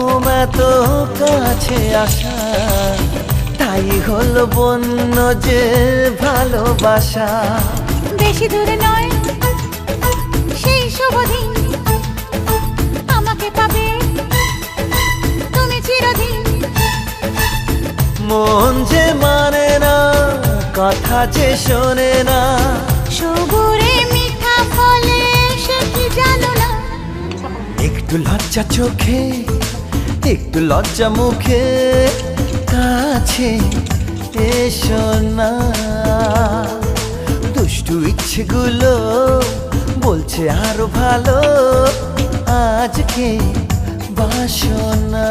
ঘুম এত কাছে আসা, তাই হলো বন্য যে ভালোবাসা। বেশি দূরে নয় সেই শুভ দিন, আমাকে পাবে তুমি চিরদিন। মন যে মানে না, কথা যে শোনে না, সবুরে মিঠা ফলে সে কি জানো না। একটু লজ্জা চোখে একটু লজ্জা মুখে, কাছে এসো না। দুষ্টু ইচ্ছেগুলো বলছে আরো ভালো, আজকে বাসনা।